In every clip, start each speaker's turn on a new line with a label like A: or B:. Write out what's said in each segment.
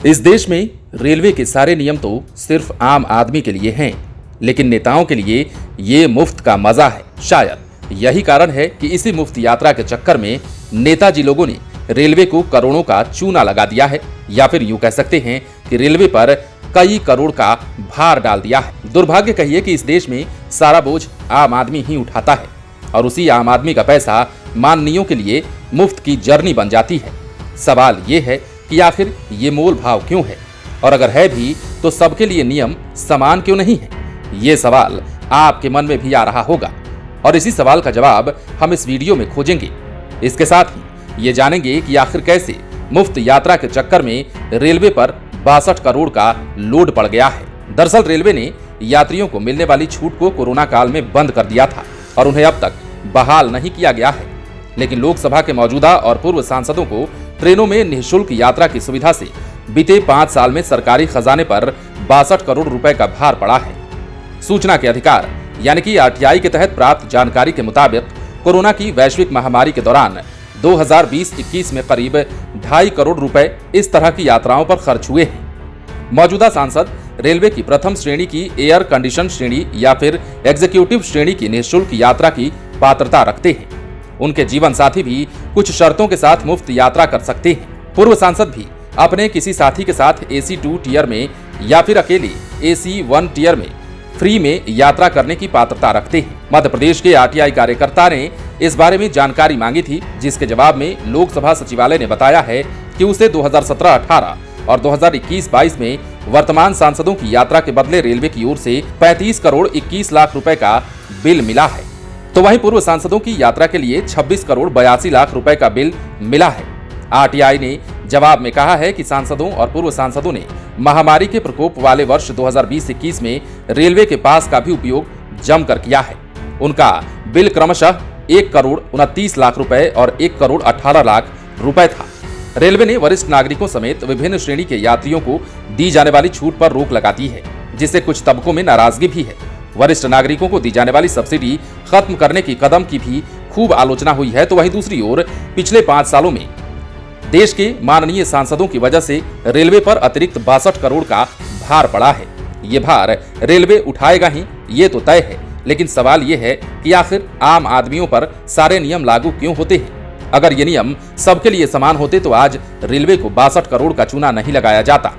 A: इस देश में रेलवे के सारे नियम तो सिर्फ आम आदमी के लिए हैं, लेकिन नेताओं के लिए ये मुफ्त का मजा है। शायद यही कारण है कि इसी मुफ्त यात्रा के चक्कर में नेताजी लोगों ने रेलवे को करोड़ों का चूना लगा दिया है, या फिर यूं कह सकते हैं कि रेलवे पर कई करोड़ का भार डाल दिया है। दुर्भाग्य कहिए कि इस देश में सारा बोझ आम आदमी ही उठाता है और उसी आम आदमी का पैसा माननीयों के लिए मुफ्त की जर्नी बन जाती है। सवाल ये है कि आखिर ये मोल भाव क्यों है, और अगर है भी तो सबके लिए नियम समान क्यों नहीं है? ये सवाल आपके मन में भी आ रहा होगा और इसी सवाल का जवाब हम इस वीडियो में खोजेंगे। इसके साथ ही ये जानेंगे कि आखिर कैसे मुफ्त यात्रा के चक्कर में रेलवे पर 62 करोड़ का लोड पड़ गया है। दरअसल रेलवे ने यात्रियों को मिलने वाली छूट को कोरोना काल में बंद कर दिया था और उन्हें अब तक बहाल नहीं किया गया है, लेकिन लोकसभा के मौजूदा और पूर्व सांसदों को ट्रेनों में निःशुल्क यात्रा की सुविधा से बीते 5 साल में सरकारी खजाने पर 62 करोड़ रुपए का भार पड़ा है। सूचना के अधिकार यानी कि आरटीआई के तहत प्राप्त जानकारी के मुताबिक कोरोना की वैश्विक महामारी के दौरान 2020-21 में करीब 2.5 करोड़ रुपए इस तरह की यात्राओं पर खर्च हुए हैं। मौजूदा सांसद रेलवे की प्रथम श्रेणी की एयर कंडीशन श्रेणी या फिर एग्जीक्यूटिव श्रेणी की निःशुल्क यात्रा की पात्रता रखते हैं। उनके जीवन साथी भी कुछ शर्तों के साथ मुफ्त यात्रा कर सकते हैं। पूर्व सांसद भी अपने किसी साथी के साथ AC 2 टियर में या फिर अकेले AC 1 टियर में फ्री में यात्रा करने की पात्रता रखते हैं। मध्य प्रदेश के आरटीआई कार्यकर्ता ने इस बारे में जानकारी मांगी थी, जिसके जवाब में लोकसभा सचिवालय ने बताया है कि उसे 2017-18 और 2021-22 में वर्तमान सांसदों की यात्रा के बदले रेलवे की ओर से 35 करोड़ 21 लाख रुपए का बिल मिला है, तो वहीं पूर्व सांसदों की यात्रा के लिए 26 करोड़ 82 लाख रुपए का बिल मिला है। आरटीआई ने जवाब में कहा है कि सांसदों और पूर्व सांसदों ने महामारी के प्रकोप वाले वर्ष 2020-21 में रेलवे के पास का भी उपयोग जमकर किया है। उनका बिल क्रमशः 1 करोड़ 29 लाख रुपए और 1 करोड़ 18 लाख रुपए था। रेलवे ने वरिष्ठ नागरिकों समेत विभिन्न श्रेणी के यात्रियों को दी जाने वाली छूट पर रोक लगा दी है, जिससे कुछ तबकों में नाराजगी भी है। वरिष्ठ नागरिकों को दी जाने वाली सब्सिडी खत्म करने की कदम की भी खूब आलोचना हुई है, तो वहीं दूसरी ओर पिछले 5 सालों में देश के माननीय सांसदों की वजह से रेलवे पर अतिरिक्त 62 करोड़ का भार पड़ा है। ये भार रेलवे उठाएगा ही, ये तो तय है, लेकिन सवाल ये है कि आखिर आम आदमियों पर सारे नियम लागू क्यों होते हैं? अगर ये नियम सबके लिए समान होते तो आज रेलवे को 62 करोड़ का चूना नहीं लगाया जाता।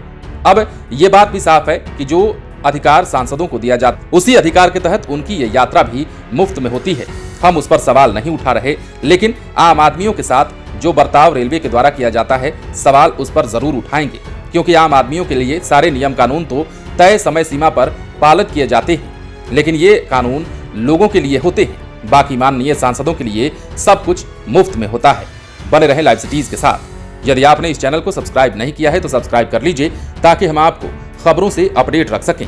A: अब ये बात भी साफ है कि जो अधिकार सांसदों को दिया जाता उसी अधिकार के तहत उनकी ये यात्रा भी मुफ्त में होती है। हम उस पर सवाल नहीं उठा रहे, लेकिन आम आदमियों के साथ जो बर्ताव रेलवे के द्वारा किया जाता है, सवाल उस पर जरूर उठाएंगे, क्योंकि आम आदमियों के लिए सारे नियम कानून तो तय समय सीमा पर पालित किए जाते हैं, लेकिन ये कानून लोगों के लिए होते हैं। बाकी माननीय सांसदों के लिए सब कुछ मुफ्त में होता है। बने रहें लाइव सिटीज के साथ। यदि आपने इस चैनल को सब्सक्राइब नहीं किया है तो सब्सक्राइब कर लीजिए, ताकि हम आपको खबरों से अपडेट रख सकें।